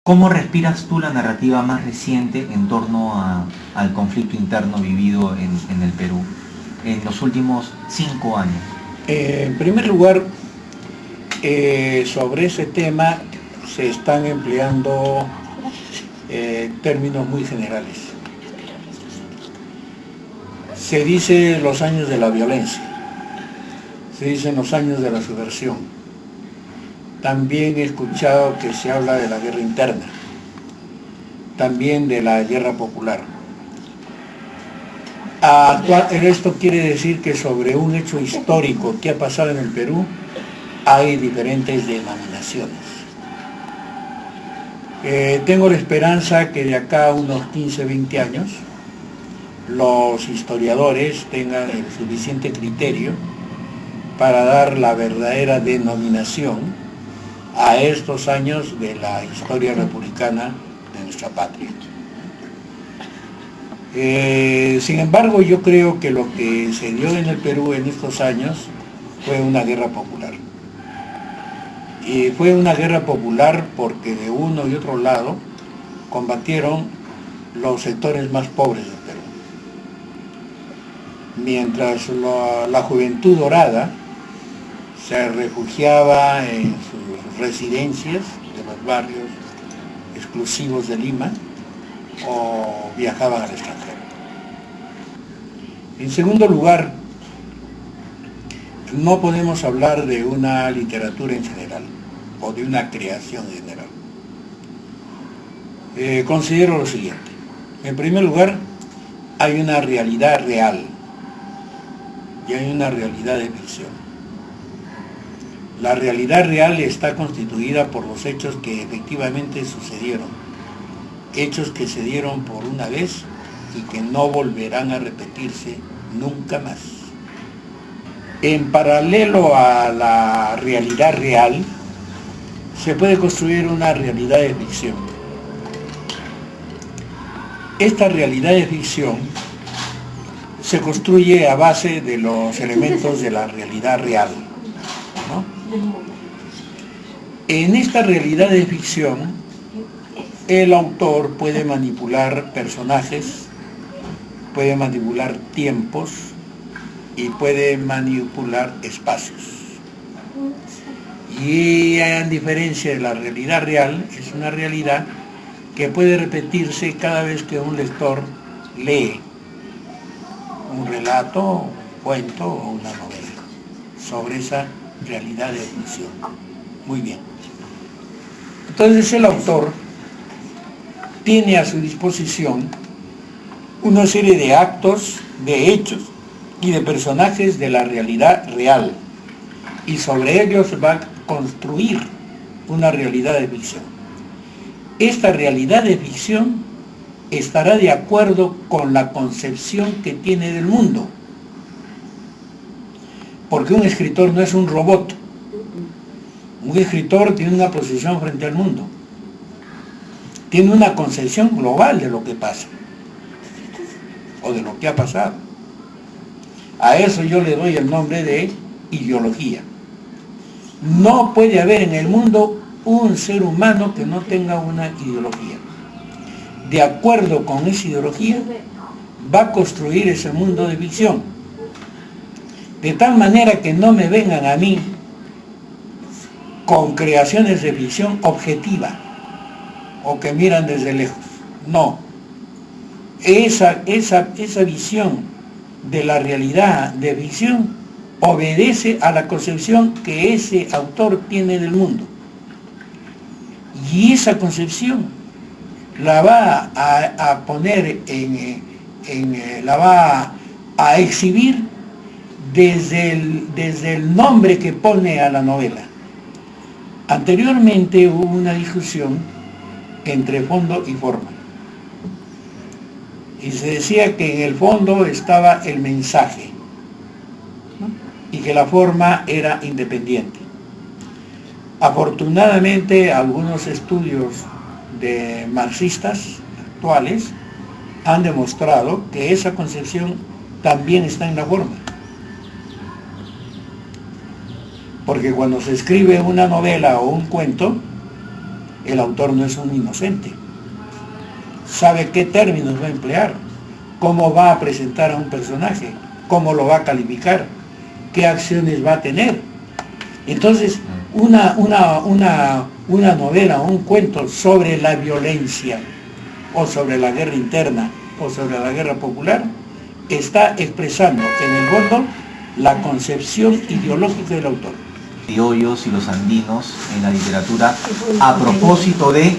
¿Cómo respiras tú la narrativa más reciente en torno al conflicto interno vivido en el Perú en los últimos 5 años? En primer lugar, sobre ese tema se están empleando términos muy generales. Se dice los años de la violencia, se dicen los años de la subversión. También he escuchado que se habla de la guerra interna, también de la guerra popular. Esto quiere decir que sobre un hecho histórico que ha pasado en el Perú hay diferentes denominaciones. Tengo la esperanza que de acá a unos 15, 20 años los historiadores tengan el suficiente criterio para dar la verdadera denominación a estos años de la historia republicana de nuestra patria. Sin embargo, yo creo que lo que se dio en el Perú en estos años fue una guerra popular. Y fue una guerra popular porque de uno y otro lado combatieron los sectores más pobres del Perú. Mientras la juventud dorada se refugiaba en sus residencias de los barrios exclusivos de Lima o viajaban al extranjero. En segundo lugar, no podemos hablar de una literatura en general o de una creación en general. Considero lo siguiente. En primer lugar, hay una realidad real y hay una realidad de ficción. La realidad real está constituida por los hechos que efectivamente sucedieron, hechos que se dieron por una vez y que no volverán a repetirse nunca más. En paralelo a la realidad real, se puede construir una realidad de ficción. Esta realidad de ficción se construye a base de los elementos de la realidad real, ¿no? En esta realidad de ficción, el autor puede manipular personajes, puede manipular tiempos y puede manipular espacios. Y a diferencia de la realidad real, es una realidad que puede repetirse cada vez que un lector lee un relato, un cuento o una novela sobre esa realidad de ficción. Muy bien. Entonces el autor tiene a su disposición una serie de actos, de hechos y de personajes de la realidad real, y sobre ellos va a construir una realidad de ficción. Esta realidad de ficción estará de acuerdo con la concepción que tiene del mundo, porque un escritor no es un robot. Un escritor tiene una posición frente al mundo, tiene una concepción global de lo que pasa o de lo que ha pasado. A eso yo le doy el nombre de ideología. No puede haber en el mundo un ser humano que no tenga una ideología. De acuerdo con esa ideología, va a construir ese mundo de ficción. De tal manera que no me vengan a mí con creaciones de ficción objetiva o que miran desde lejos. No. Esa visión de la realidad de ficción obedece a la concepción que ese autor tiene del mundo. Y esa concepción la va a poner la va a exhibir desde el nombre que pone a la novela. Anteriormente hubo una discusión entre fondo y forma. Y se decía que en el fondo estaba el mensaje, ¿no? Y que la forma era independiente. Afortunadamente, algunos estudios de marxistas actuales han demostrado que esa concepción también está en la forma. Porque cuando se escribe una novela o un cuento, el autor no es un inocente. Sabe qué términos va a emplear, cómo va a presentar a un personaje, cómo lo va a calificar, qué acciones va a tener. Entonces, una novela o un cuento sobre la violencia, o sobre la guerra interna, o sobre la guerra popular, está expresando en el fondo la concepción ideológica del autor. Criollos y los andinos en la literatura a propósito de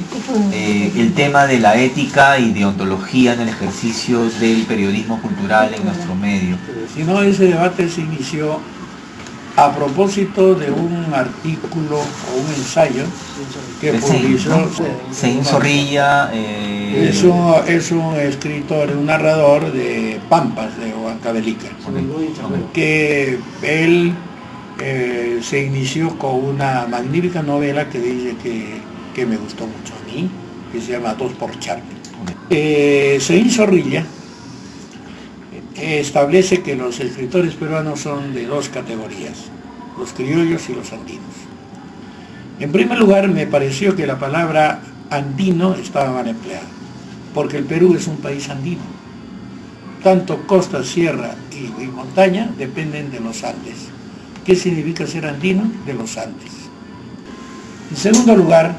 el tema de la ética y deontología en el ejercicio del periodismo cultural en nuestro medio. Si no, ese debate se inició a propósito de un artículo o un ensayo que publicó Seín Zorrilla. Es un escritor, un narrador de Pampas, de Huancavelica, que él se inició con una magnífica novela que dice que me gustó mucho a mí, que se llama Dos por Charlie. Seín Zorrilla establece que los escritores peruanos son de dos categorías, los criollos y los andinos. En primer lugar, me pareció que la palabra andino estaba mal empleada, porque el Perú es un país andino. Tanto costa, sierra y montaña dependen de los Andes. ¿Qué significa ser andino? De los Andes. En segundo lugar,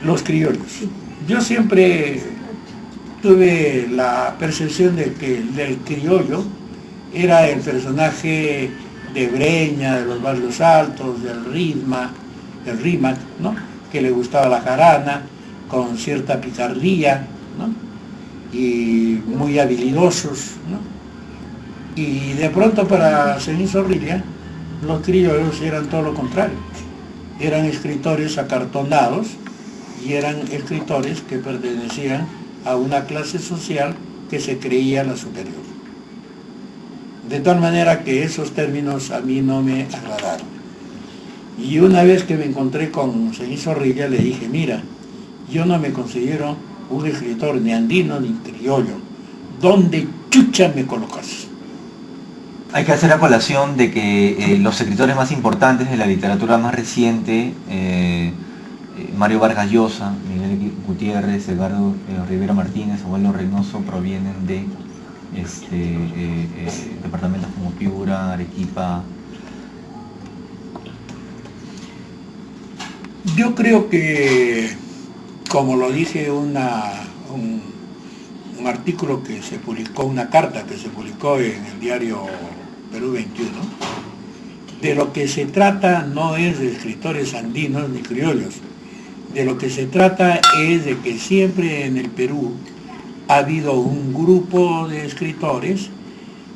los criollos. Yo siempre tuve la percepción de que el criollo era el personaje de Breña, de los barrios altos, del Rímac, ¿no? Que le gustaba la jarana, con cierta picardía, ¿no? Y muy habilidosos, ¿no? Y de pronto para Seín Zorrilla, los criollos eran todo lo contrario. Eran escritores acartonados y eran escritores que pertenecían a una clase social que se creía la superior. De tal manera que esos términos a mí no me agradaron. Y una vez que me encontré con Seín Zorrilla le dije, mira, yo no me considero un escritor ni andino ni criollo. ¿Dónde chucha me colocas? Hay que hacer la colación de que los escritores más importantes de la literatura más reciente, Mario Vargas Llosa, Miguel Gutiérrez, Edgardo Rivera Martínez, Osvaldo Reynoso, provienen de departamentos como Piura, Arequipa. Yo creo que, como lo dije, un artículo que se publicó, una carta que se publicó en el diario Perú 21, de lo que se trata no es de escritores andinos ni criollos, de lo que se trata es de que siempre en el Perú ha habido un grupo de escritores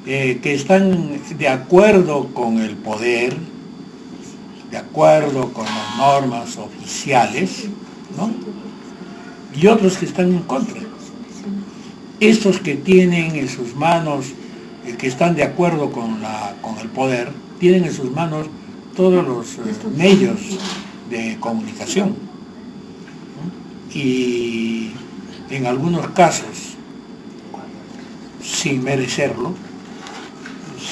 que están de acuerdo con el poder, de acuerdo con las normas oficiales, ¿no? Y otros que están en contra. Estos que tienen en sus manos, que están de acuerdo con el poder, tienen en sus manos todos los medios de comunicación. Y en algunos casos, sin merecerlo,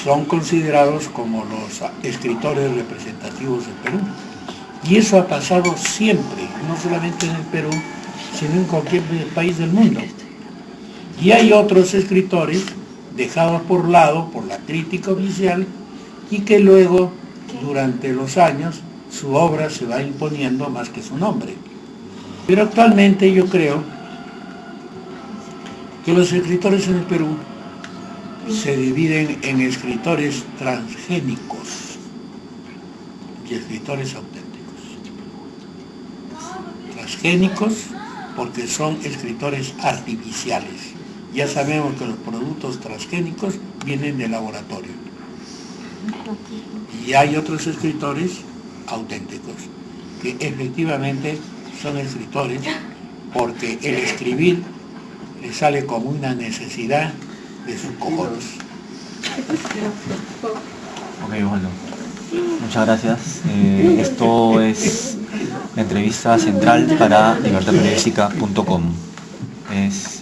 son considerados como los escritores representativos del Perú. Y eso ha pasado siempre, no solamente en el Perú, sino en cualquier país del mundo. Y hay otros escritores dejados por lado por la crítica oficial y que luego, durante los años, su obra se va imponiendo más que su nombre. Pero actualmente yo creo que los escritores en el Perú se dividen en escritores transgénicos y escritores auténticos. Transgénicos porque son escritores artificiales. Ya sabemos que los productos transgénicos vienen del laboratorio. Y hay otros escritores auténticos, que efectivamente son escritores porque el escribir les sale como una necesidad de sus cojones. Ok, Osvaldo. Muchas gracias. Esto es la entrevista central para libertadperiodística.com.